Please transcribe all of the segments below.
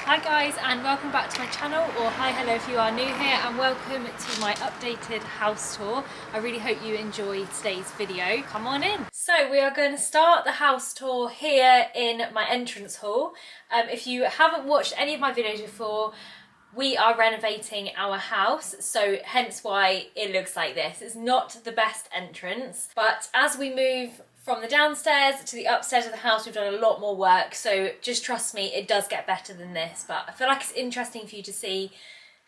Hi guys, and welcome back to my channel, or hi hello if you are new here, and welcome to my updated house tour. I really hope you enjoy today's video. Come on in. So we are going to start the house tour here in my entrance hall. If you haven't watched any of my videos before, we are renovating our house, so hence why it looks like this. It's not the best entrance, but as we move from the downstairs to the upstairs of the house, we've done a lot more work, so just trust me, it does get better than this. But I feel like it's interesting for you to see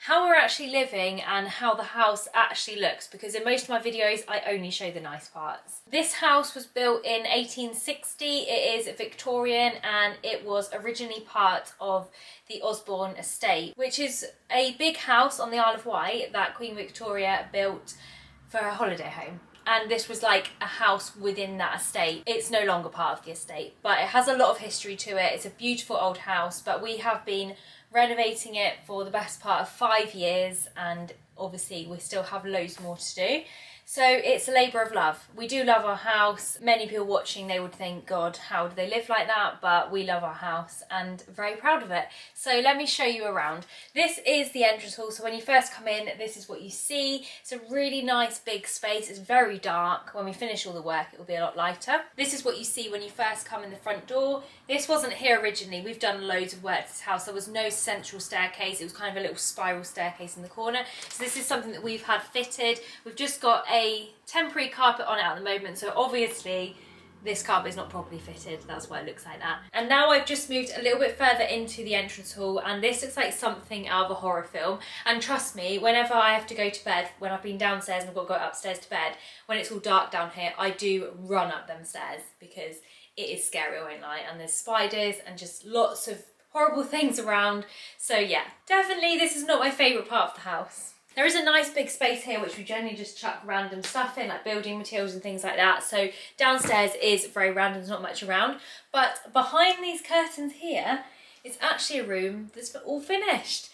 how we're actually living and how the house actually looks, because in most of my videos I only show the nice parts. This house was built in 1860. It is Victorian, and it was originally part of the Osborne estate, which is a big house on the Isle of Wight that Queen Victoria built for her holiday home. And this was like a house within that estate. It's no longer part of the estate, but it has a lot of history to it. It's a beautiful old house, but we have been renovating it for the best part of 5 years, and obviously we still have loads more to do. So it's a labour of love. We do love our house. Many people watching, they would think, God, how do they live like that? But we love our house and very proud of it. So let me show you around. This is the entrance hall. So when you first come in, this is what you see. It's a really nice big space. It's very dark. When we finish all the work, it will be a lot lighter. This is what you see when you first come in the front door. This wasn't here originally. We've done loads of work to this house. There was no central staircase. It was kind of a little spiral staircase in the corner. So this is something that we've had fitted. We've just got a temporary carpet on it at the moment, so obviously this carpet is not properly fitted. That's why it looks like that. And now I've just moved a little bit further into the entrance hall, and this looks like something out of a horror film. And trust me, whenever I have to go to bed, when I've been downstairs and I've got to go upstairs to bed, when it's all dark down here, I do run up them stairs because it is scary, I won't lie, and there's spiders and just lots of horrible things around. So yeah, definitely this is not my favourite part of the house. There is a nice big space here which we generally just chuck random stuff in, like building materials and things like that. So downstairs is very random, there's not much around. But behind these curtains here is actually a room that's all finished.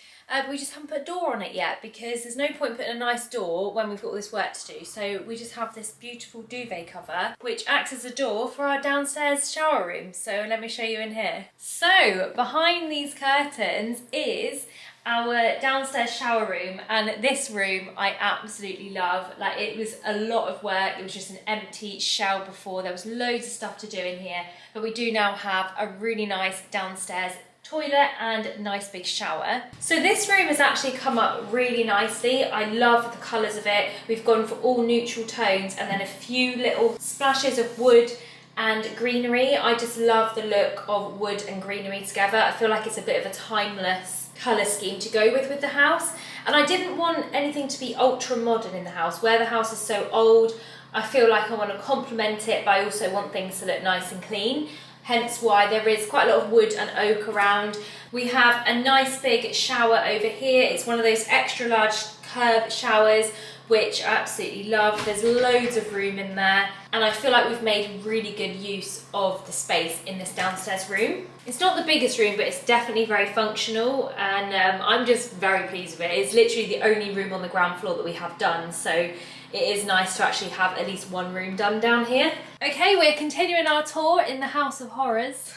We just haven't put a door on it yet because there's no point putting a nice door when we've got all this work to do. So we just have this beautiful duvet cover which acts as a door for our downstairs shower room. So let me show you in here. So behind these curtains is our downstairs shower room, and this room I absolutely love. Like, it was a lot of work. It was just an empty shell before. There was loads of stuff to do in here, but we do now have a really nice downstairs toilet and nice big shower. So this room has actually come up really nicely. I love the colours of it. We've gone for all neutral tones and then a few little splashes of wood and greenery. I just love the look of wood and greenery together. I feel like it's a bit of a timeless colour scheme to go with the house, and I didn't want anything to be ultra modern in the house. Where the house is so old, I feel like I want to complement it, but I also want things to look nice and clean, hence why there is quite a lot of wood and oak around. We have a nice big shower over here. It's one of those extra large curved showers which I absolutely love. There's loads of room in there, and I feel like we've made really good use of the space in this downstairs room. It's not the biggest room, but it's definitely very functional, and I'm just very pleased with it. It's literally the only room on the ground floor that we have done, so it is nice to actually have at least one room done down here. Okay, we're continuing our tour in the House of Horrors.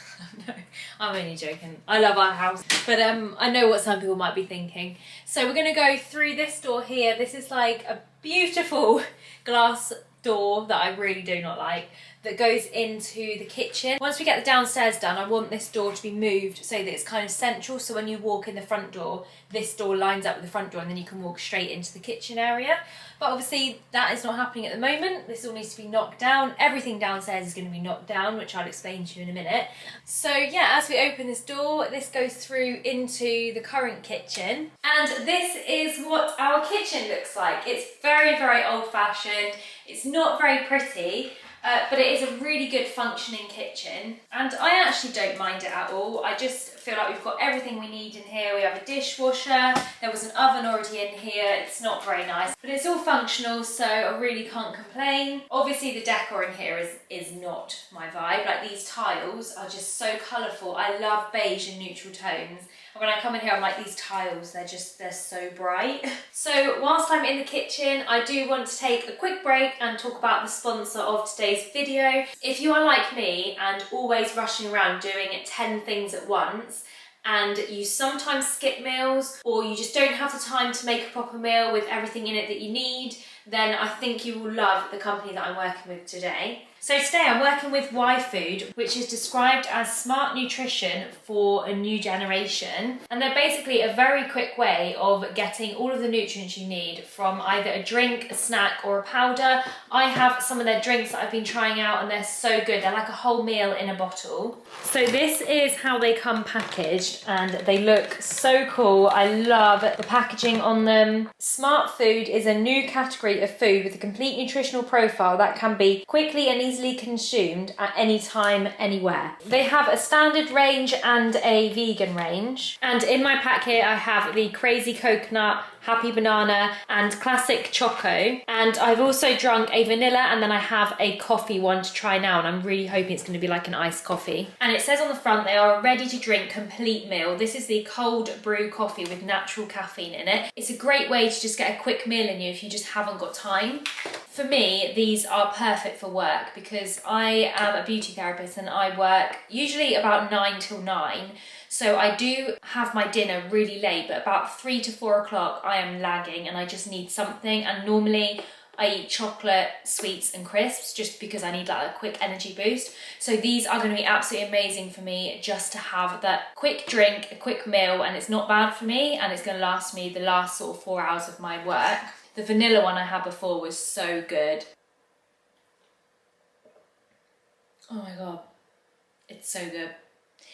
No, I'm only joking. I love our house, but I know what some people might be thinking. So we're going to go through this door here. This is like a beautiful glass door that I really do not like, that goes into the kitchen. Once we get the downstairs done, I want this door to be moved so that it's kind of central, so when you walk in the front door, this door lines up with the front door and then you can walk straight into the kitchen area. But obviously that is not happening at the moment. This all needs to be knocked down. Everything downstairs is going to be knocked down, which I'll explain to you in a minute. So yeah, as we open this door, this goes through into the current kitchen. And this is what our kitchen looks like. It's very, very old-fashioned. It's not very pretty, but it is a really good functioning kitchen, and I actually don't mind it at all. I just feel like we've got everything we need in here. We have a dishwasher, there was an oven already in here. It's not very nice, but it's all functional, so I really can't complain. Obviously the decor in here is not my vibe. Like, these tiles are just so colourful. I love beige and neutral tones. And when I come in here, I'm like, these tiles, they're so bright. So whilst I'm in the kitchen, I do want to take a quick break and talk about the sponsor of today's video. If you are like me and always rushing around doing 10 things at once, and you sometimes skip meals, or you just don't have the time to make a proper meal with everything in it that you need, then I think you will love the company that I'm working with today. So today I'm working with Y Food, which is described as smart nutrition for a new generation. And they're basically a very quick way of getting all of the nutrients you need from either a drink, a snack, or a powder. I have some of their drinks that I've been trying out and they're so good. They're like a whole meal in a bottle. So this is how they come packaged and they look so cool. I love the packaging on them. Smart Food is a new category of food with a complete nutritional profile that can be quickly and easily consumed at any time, anywhere. They have a standard range and a vegan range. And in my pack here, I have the Crazy Coconut, Happy Banana, and Classic Choco. And I've also drunk a vanilla, and then I have a coffee one to try now, and I'm really hoping it's going to be like an iced coffee. And it says on the front, they are a ready to drink complete meal. This is the cold brew coffee with natural caffeine in it. It's a great way to just get a quick meal in you if you just haven't got time. For me, these are perfect for work because I am a beauty therapist and I work usually about 9 till 9. So I do have my dinner really late, but about 3 to 4 o'clock I am lagging and I just need something. And normally I eat chocolate, sweets and crisps just because I need like a quick energy boost. So these are going to be absolutely amazing for me just to have that quick drink, a quick meal, and it's not bad for me and it's going to last me the last sort of 4 hours of my work. The vanilla one I had before was so good. Oh my God, it's so good.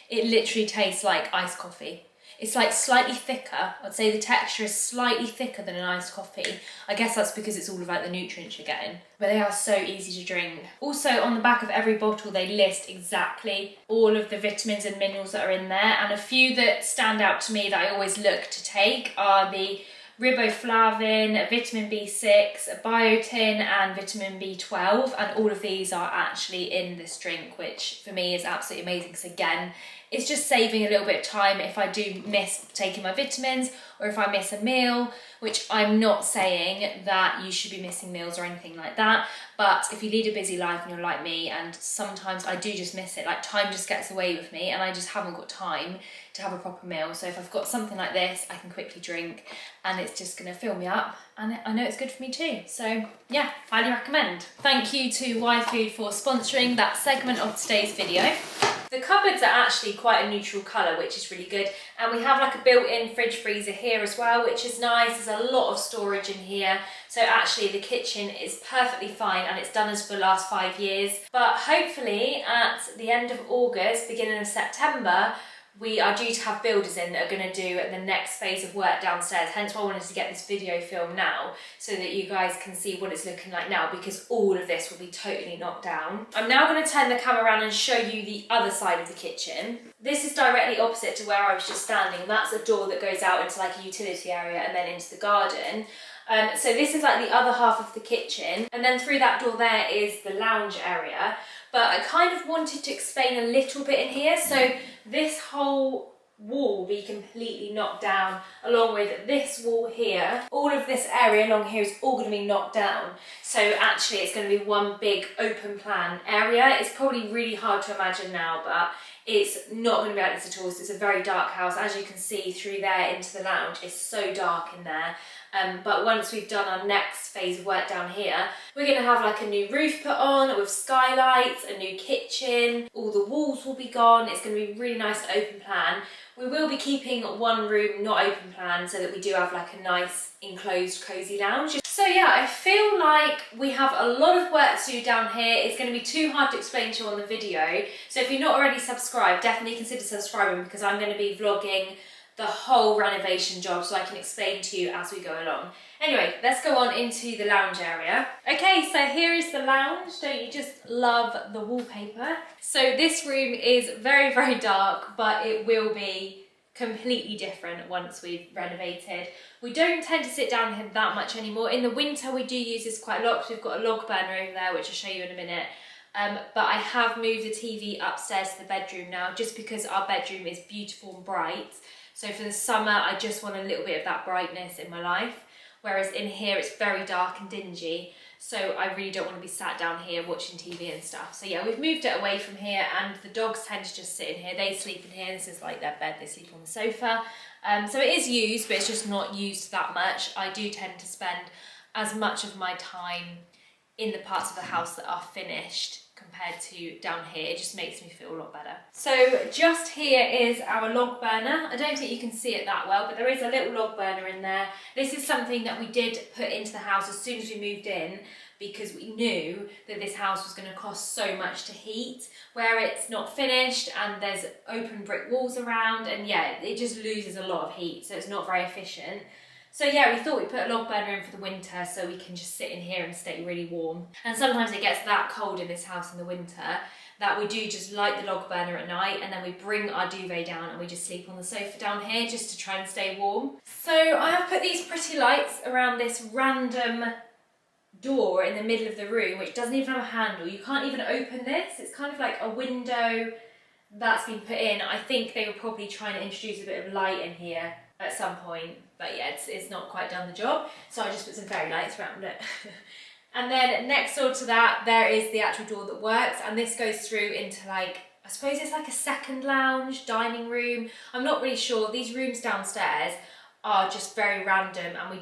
It literally tastes like iced coffee. It's like slightly thicker. I'd say the texture is slightly thicker than an iced coffee. I guess that's because it's all about the nutrients you're getting. But they are so easy to drink. Also, on the back of every bottle, they list exactly all of the vitamins and minerals that are in there. And a few that stand out to me that I always look to take are the riboflavin, vitamin B6, biotin and vitamin B12, and all of these are actually in this drink, which for me is absolutely amazing because again, it's just saving a little bit of time if I do miss taking my vitamins or if I miss a meal, which I'm not saying that you should be missing meals or anything like that, but if you lead a busy life and you're like me, and sometimes I do just miss it, like time just gets away with me and I just haven't got time to have a proper meal. So if I've got something like this, I can quickly drink and it's just gonna fill me up and I know it's good for me too. So yeah, highly recommend. Thank you to Y Food for sponsoring that segment of today's video. The cupboards are actually quite a neutral colour, which is really good. And we have like a built-in fridge freezer here as well, which is nice. There's a lot of storage in here. So actually the kitchen is perfectly fine and it's done us for the last 5 years. But hopefully at the end of August, beginning of September, we are due to have builders in that are going to do the next phase of work downstairs. Hence why I wanted to get this video filmed now so that you guys can see what it's looking like now, because all of this will be totally knocked down. I'm now going to turn the camera around and show you the other side of the kitchen. This is directly opposite to where I was just standing. That's a door that goes out into like a utility area and then into the garden. So this is like the other half of the kitchen, and then through that door there is the lounge area. But I kind of wanted to explain a little bit in here. So this whole wall will be completely knocked down, along with this wall here. All of this area along here is all going to be knocked down. So actually it's going to be one big open plan area. It's probably really hard to imagine now, but it's not going to be like this at all. So it's a very dark house. As you can see through there into the lounge, it's so dark in there. But once we've done our next phase of work down here, we're going to have like a new roof put on with skylights, a new kitchen, all the walls will be gone. It's going to be really nice and open plan. We will be keeping one room not open plan so that we do have like a nice enclosed cozy lounge. So yeah, I feel like we have a lot of work to do down here. It's going to be too hard to explain to you on the video. So if you're not already subscribed, definitely consider subscribing because I'm going to be vlogging the whole renovation job so I can explain to you as we go along. Anyway, let's go on into the lounge area. Okay, so here is the lounge. Don't you just love the wallpaper? So this room is very, very dark, but it will be completely different once we've renovated. We don't tend to sit down here that much anymore. In the winter, we do use this quite a lot because we've got a log burner over there, which I'll show you in a minute. But I have moved the TV upstairs to the bedroom now just because our bedroom is beautiful and bright. So for the summer, I just want a little bit of that brightness in my life. whereas in here it's very dark and dingy. So I really don't want to be sat down here watching TV and stuff. So yeah, we've moved it away from here, and the dogs tend to just sit in here. They sleep in here. This is like their bed. They sleep on the sofa. So it is used, but it's just not used that much. I do tend to spend as much of my time in the parts of the house that are finished compared to down here. It just makes me feel a lot better. So just here is our log burner. I don't think you can see it that well, but there is a little log burner in there. This is something that we did put into the house as soon as we moved in, because we knew that this house was going to cost so much to heat, where it's not finished and there's open brick walls around, and yeah, it just loses a lot of heat, so it's not very efficient. So yeah, we thought we'd put a log burner in for the winter so we can just sit in here and stay really warm. And sometimes it gets that cold in this house in the winter that we do just light the log burner at night, and then we bring our duvet down and we just sleep on the sofa down here just to try and stay warm. So I have put these pretty lights around this random door in the middle of the room, which doesn't even have a handle. You can't even open this. It's kind of like a window that's been put in. I think they were probably trying to introduce a bit of light in here at some point, but yeah, it's not quite done the job, so I just put some fairy lights around it. And then next door to that, there is the actual door that works, and this goes through into, like, I suppose it's like a second lounge, dining room. I'm not really sure. These rooms downstairs are just very random, and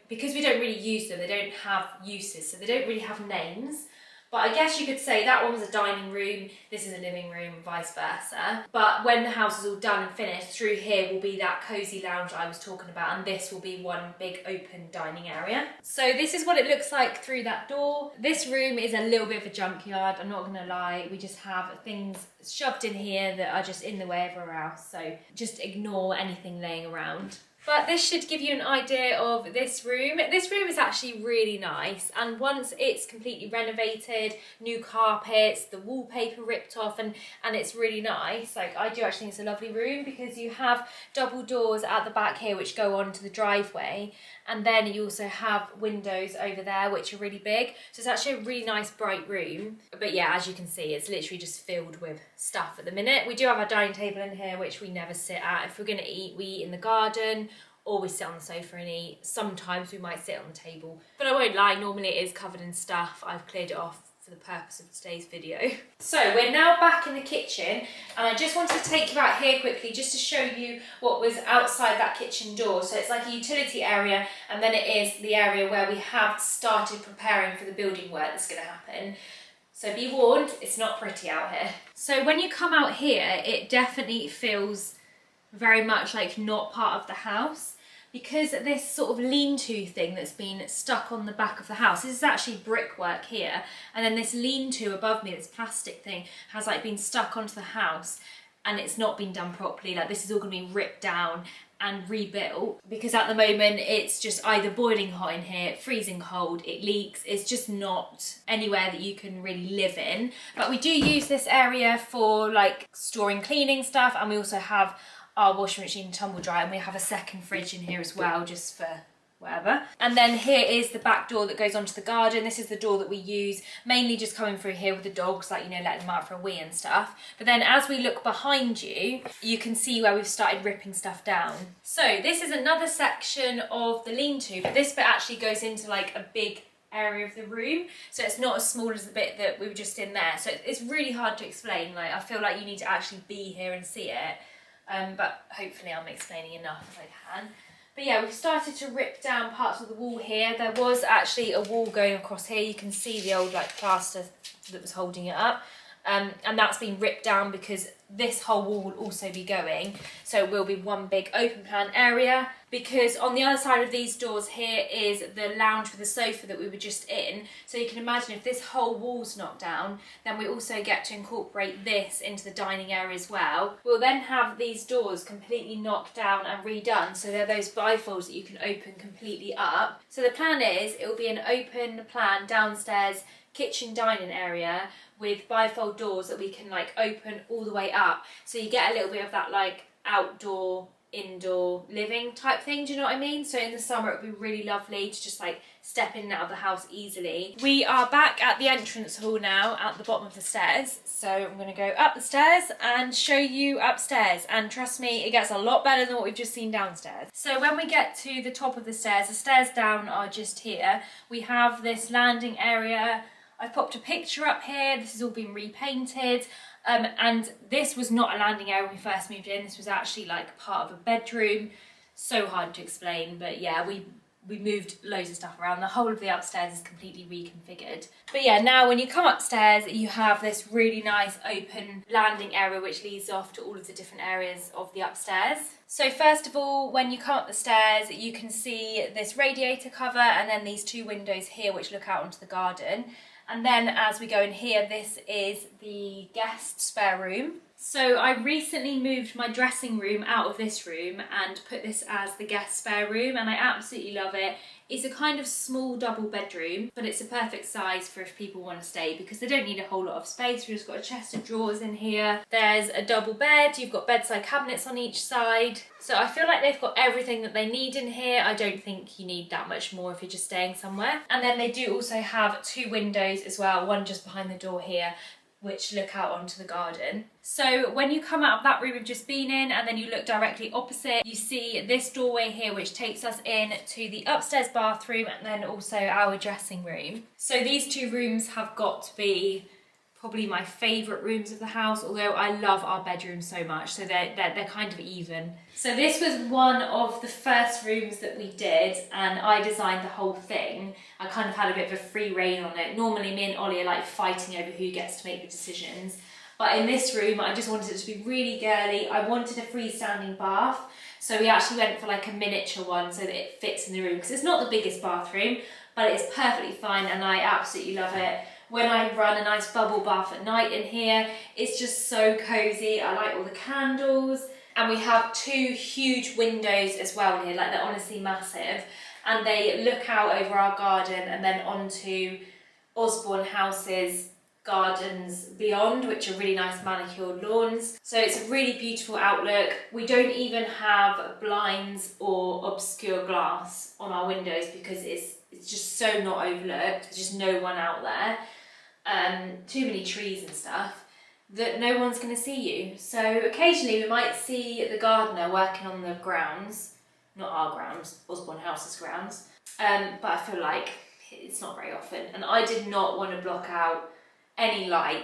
because we don't really use them, they don't have uses, so they don't really have names. But I guess you could say that one was a dining room, this is a living room, vice versa. But when the house is all done and finished, through here will be that cosy lounge I was talking about, and this will be one big open dining area. So this is what it looks like through that door. This room is a little bit of a junkyard, I'm not gonna lie. We just have things shoved in here that are just in the way everywhere else, so just ignore anything laying around. But this should give you an idea of this room. This room is actually really nice, and once it's completely renovated, new carpets, the wallpaper ripped off, and it's really nice. Like, I do actually think it's a lovely room because you have double doors at the back here which go onto the driveway, and then you also have windows over there which are really big. So it's actually a really nice bright room. But yeah, as you can see, it's literally just filled with stuff at the minute. We do have our dining table in here which we never sit at. If we're gonna eat, we eat in the garden, or we sit on the sofa and eat. Sometimes we might sit on the table, but I won't lie, normally it is covered in stuff. I've cleared it off for the purpose of today's video. So we're now back in the kitchen, and I just wanted to take you out here quickly just to show you what was outside that kitchen door. So it's like a utility area, and then it is the area where we have started preparing for the building work that's going to happen. So be warned, it's not pretty out here. So when you come out here, it definitely feels very much like not part of the house, because this sort of lean-to thing that's been stuck on the back of the house, this is actually brickwork here, and then this lean-to above me, this plastic thing, has like been stuck onto the house, and it's not been done properly. Like, this is all going to be ripped down and rebuilt, because at the moment it's just either boiling hot in here, freezing cold, it leaks, it's just not anywhere that you can really live in. But we do use this area for like storing cleaning stuff, and we also have our washing machine tumble dryer, and we have a second fridge in here as well, just for whatever. And then here is the back door that goes onto the garden. This is the door that we use mainly just coming through here with the dogs, like, you know, letting them out for a wee and stuff. But then as we look behind you, you can see where we've started ripping stuff down. So this is another section of the lean-to, but this bit actually goes into like a big area of the room, so it's not as small as the bit that we were just in there. So it's really hard to explain. Like, I feel like you need to actually be here and see it. But hopefully I'm explaining enough if I can. But yeah, we've started to rip down parts of the wall here. There was actually a wall going across here. You can see the old like plaster that was holding it up. And that's been ripped down because this whole wall will also be going. So it will be one big open plan area, because on the other side of these doors here is the lounge with the sofa that we were just in. So you can imagine if this whole wall's knocked down, then we also get to incorporate this into the dining area as well. We'll then have these doors completely knocked down and redone. So they're those bifolds that you can open completely up. So the plan is it will be an open plan downstairs kitchen dining area with bifold doors that we can like open all the way up, so you get a little bit of that like outdoor indoor living type thing, do you know what I mean? So in the summer it would be really lovely to just like step in and out of the house easily. We are back at the entrance hall now at the bottom of the stairs. So I'm going to go up the stairs and show you upstairs, and trust me, it gets a lot better than what we've just seen downstairs. So when we get to the top of the stairs down are just here. We have this landing area. I've popped a picture up here. This has all been repainted. And this was not a landing area when we first moved in. This was actually like part of a bedroom. So hard to explain, but yeah, we moved loads of stuff around. The whole of the upstairs is completely reconfigured. But yeah, now when you come upstairs, you have this really nice open landing area which leads off to all of the different areas of the upstairs. So first of all, when you come up the stairs, you can see this radiator cover and then these two windows here which look out onto the garden. And then as we go in here, this is the guest spare room. So I recently moved my dressing room out of this room and put this as the guest spare room, and I absolutely love it. It's a kind of small double bedroom, but it's a perfect size for if people want to stay because they don't need a whole lot of space. We've just got a chest of drawers in here. There's a double bed. You've got bedside cabinets on each side. So I feel like they've got everything that they need in here. I don't think you need that much more if you're just staying somewhere. And then they do also have two windows as well, one just behind the door here, which look out onto the garden. So when you come out of that room we've just been in and then you look directly opposite, you see this doorway here which takes us in to the upstairs bathroom and then also our dressing room. So these two rooms have got to be probably my favourite rooms of the house, although I love our bedroom so much, so they're kind of even. So this was one of the first rooms that we did, and I designed the whole thing. I kind of had a bit of a free rein on it. Normally me and Ollie are like fighting over who gets to make the decisions, but in this room I just wanted it to be really girly. I wanted a freestanding bath, so we actually went for like a miniature one so that it fits in the room, because it's not the biggest bathroom, but it's perfectly fine and I absolutely love it. When I run a nice bubble bath at night in here, it's just so cosy. I like all the candles. And we have two huge windows as well in here, like they're honestly massive. And they look out over our garden and then onto Osborne House's gardens beyond, which are really nice manicured lawns. So it's a really beautiful outlook. We don't even have blinds or obscure glass on our windows because it's just so not overlooked. There's just no one out there. Too many trees and stuff that no one's going to see you. So occasionally we might see the gardener working on the grounds, not our grounds, Osborne House's grounds, but I feel like it's not very often. And I did not want to block out any light.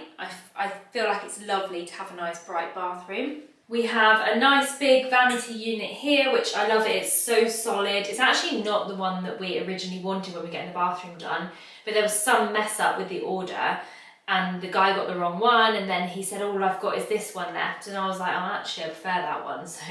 I feel like it's lovely to have a nice bright bathroom. We have a nice big vanity unit here, which I love it. It's so solid. It's actually not the one that we originally wanted when we get the bathroom done, but there was some mess up with the order and the guy got the wrong one, and then he said, all I've got is this one left. And I was like, oh, actually I prefer that one. So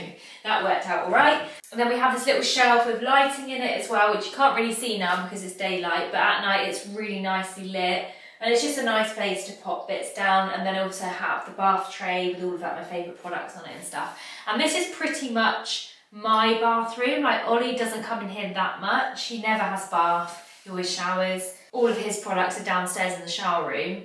that worked out all right. And then we have this little shelf with lighting in it as well, which you can't really see now because it's daylight, but at night it's really nicely lit. And it's just a nice place to pop bits down, and then also have the bath tray with all of that, my favourite products on it and stuff. And this is pretty much my bathroom. Like, Ollie doesn't come in here that much. He never has a bath. He always showers. All of his products are downstairs in the shower room.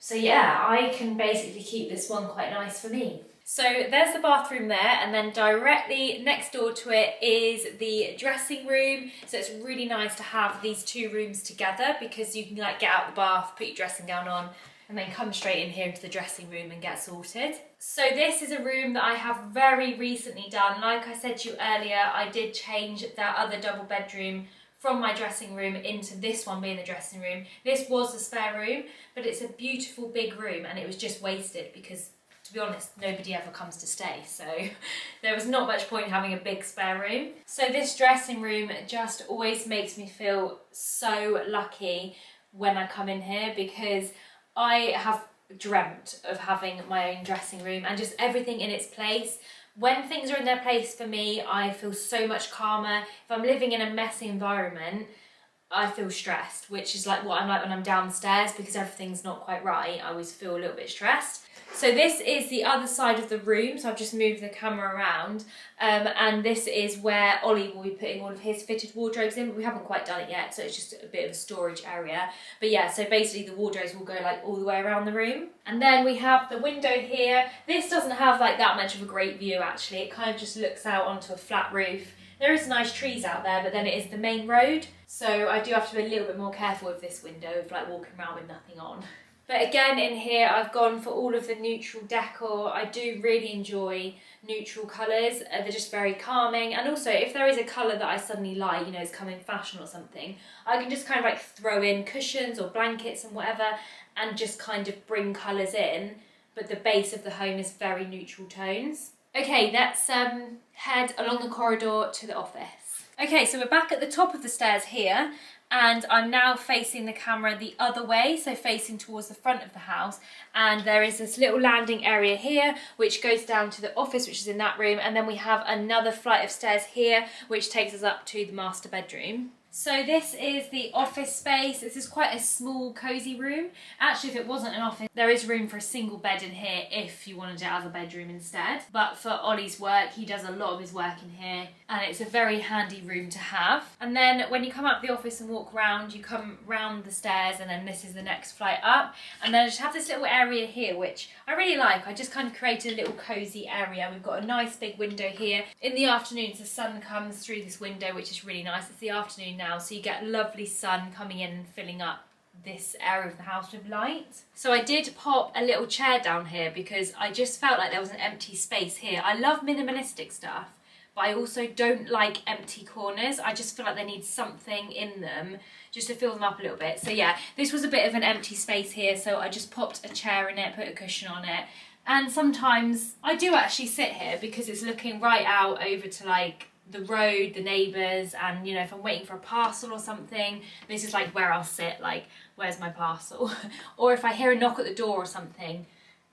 So yeah, I can basically keep this one quite nice for me. So there's the bathroom there, and then directly next door to it is the dressing room. So it's really nice to have these two rooms together because you can like get out the bath, put your dressing gown on, and then come straight in here into the dressing room and get sorted. So this is a room that I have very recently done. Like I said to you earlier, I did change that other double bedroom from my dressing room into this one being the dressing room. This was the spare room, but it's a beautiful big room and it was just wasted because, to be honest, nobody ever comes to stay, so there was not much point having a big spare room. So this dressing room just always makes me feel so lucky when I come in here, because I have dreamt of having my own dressing room and just everything in its place. When things are in their place for me, I feel so much calmer. If I'm living in a messy environment, I feel stressed, which is like what I'm like when I'm downstairs, because everything's not quite right. I always feel a little bit stressed. So this is the other side of the room, so I've just moved the camera around, and this is where Ollie will be putting all of his fitted wardrobes in, but we haven't quite done it yet, so it's just a bit of a storage area. But yeah, so basically the wardrobes will go like all the way around the room. And then we have the window here. This doesn't have like that much of a great view actually, it kind of just looks out onto a flat roof. There is nice trees out there, but then it is the main road, so I do have to be a little bit more careful with this window, of like walking around with nothing on. But again, in here, I've gone for all of the neutral decor. I do really enjoy neutral colours. They're just very calming. And also, if there is a colour that I suddenly like, you know, is coming fashion or something, I can just kind of like throw in cushions or blankets and whatever and just kind of bring colours in. But the base of the home is very neutral tones. Okay, let's head along the corridor to the office. Okay, so we're back at the top of the stairs here. And I'm now facing the camera the other way, so facing towards the front of the house, and there is this little landing area here which goes down to the office, which is in that room, and then we have another flight of stairs here which takes us up to the master bedroom. So this is the office space. This is quite a small, cosy room. Actually, if it wasn't an office, there is room for a single bed in here if you wanted it as a bedroom instead. But for Ollie's work, he does a lot of his work in here, and it's a very handy room to have. And then when you come up the office and walk around, you come round the stairs, and then this is the next flight up. And then I just have this little area here, which I really like. I just kind of created a little cosy area. We've got a nice big window here. In the afternoons, the sun comes through this window, which is really nice. It's the afternoon now, so you get lovely sun coming in and filling up this area of the house with light. So I did pop a little chair down here because I just felt like there was an empty space here. I love minimalistic stuff, but I also don't like empty corners. I just feel like they need something in them just to fill them up a little bit. So yeah, this was a bit of an empty space here, so I just popped a chair in it, put a cushion on it. And sometimes I do actually sit here because it's looking right out over to like the road, the neighbours, and you know, if I'm waiting for a parcel or something, this is like where I'll sit, like, where's my parcel? Or if I hear a knock at the door or something,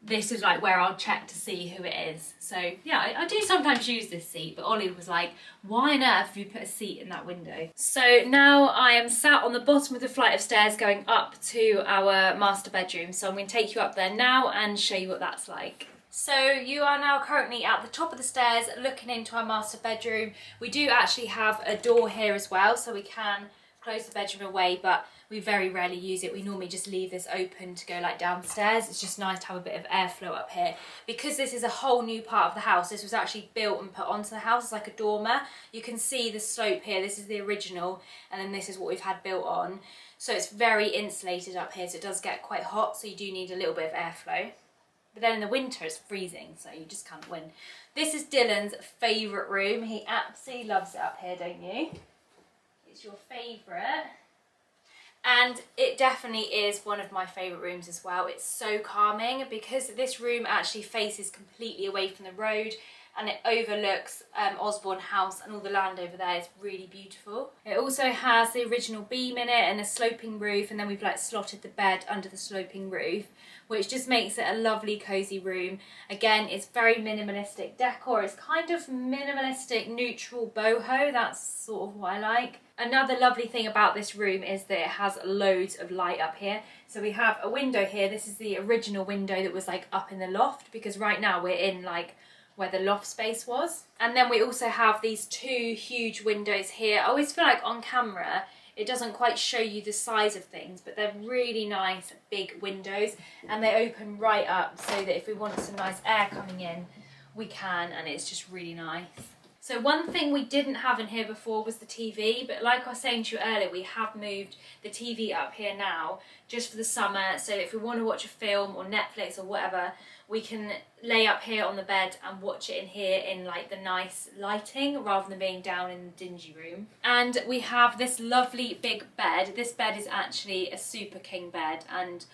this is like where I'll check to see who it is. So yeah, I do sometimes use this seat, but Ollie was like, why on earth have you put a seat in that window? So now I am sat on the bottom of the flight of stairs going up to our master bedroom. So I'm going to take you up there now and show you what that's like. So you are now currently at the top of the stairs looking into our master bedroom. We do actually have a door here as well, so we can close the bedroom away, but we very rarely use it. We normally just leave this open to go like downstairs. It's just nice to have a bit of airflow up here. Because this is a whole new part of the house, this was actually built and put onto the house as like a dormer. You can see the slope here, this is the original, and then this is what we've had built on. So it's very insulated up here, so it does get quite hot, so you do need a little bit of airflow. But then in the winter it's freezing, so you just can't win. This is Dylan's favourite room. He absolutely loves it up here, don't you? It's your favourite. And it definitely is one of my favourite rooms as well. It's so calming because this room actually faces completely away from the road, and it overlooks Osborne House and all the land over there. Is really beautiful. It also has the original beam in it and a sloping roof, and then we've like slotted the bed under the sloping roof, which just makes it a lovely cozy room. Again, it's very minimalistic decor. It's kind of minimalistic neutral boho. That's sort of what I like. Another lovely thing about this room is that it has loads of light up here. So we have a window here. This is the original window that was like up in the loft, because right now we're in like where the loft space was. And then we also have these two huge windows here. I always feel like on camera it doesn't quite show you the size of things, but they're really nice big windows, and they open right up so that if we want some nice air coming in, we can, and it's just really nice. So one thing we didn't have in here before was the TV, but like I was saying to you earlier, we have moved the TV up here now just for the summer, so if we want to watch a film or Netflix or whatever, we can lay up here on the bed and watch it in here in like the nice lighting rather than being down in the dingy room. And we have this lovely big bed. This bed is actually a super king bed, and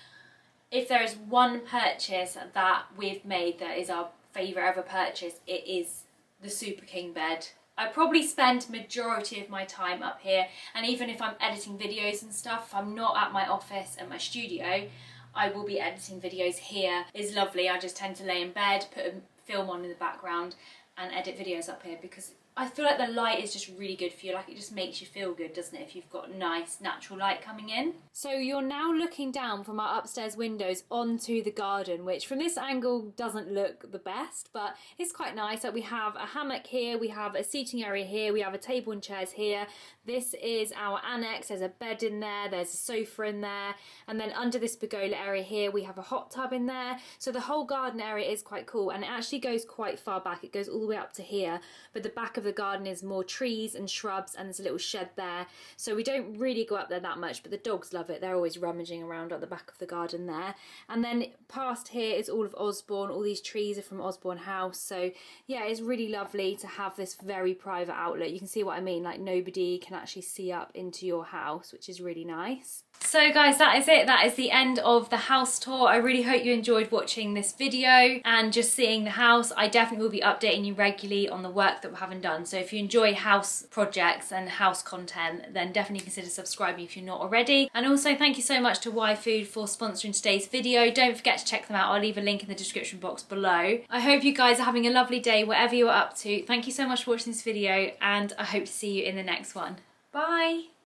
if there is one purchase that we've made that is our favourite ever purchase, it is the super king bed. I probably spend majority of my time up here, and even if I'm editing videos and stuff, if I'm not at my office and my studio, I will be editing videos here. It's lovely. I just tend to lay in bed, put a film on in the background, and edit videos up here because I feel like the light is just really good for you. Like, it just makes you feel good, doesn't it, if you've got nice natural light coming in. So you're now looking down from our upstairs windows onto the garden, which from this angle doesn't look the best, but it's quite nice. Like, we have a hammock here, we have a seating area here, we have a table and chairs here. This is our annex. There's a bed in there, there's a sofa in there, and then under this pergola area here we have a hot tub in there. So the whole garden area is quite cool, and it actually goes quite far back. It goes all the way up to here, but the back of the garden is more trees and shrubs, and there's a little shed there, so we don't really go up there that much, but the dogs love it. They're always rummaging around at the back of the garden there. And then past here is all of Osborne. All these trees are from Osborne House, so yeah, it's really lovely to have this very private outlet. You can see what I mean, like nobody can actually see up into your house, which is really nice. So guys, that is it. That is the end of the house tour. I really hope you enjoyed watching this video and just seeing the house. I definitely will be updating you regularly on the work that we're having done. So if you enjoy house projects and house content, then definitely consider subscribing if you're not already. And also thank you so much to Y Food for sponsoring today's video. Don't forget to check them out. I'll leave a link in the description box below. I hope you guys are having a lovely day wherever you're up to. Thank you so much for watching this video, and I hope to see you in the next one. Bye.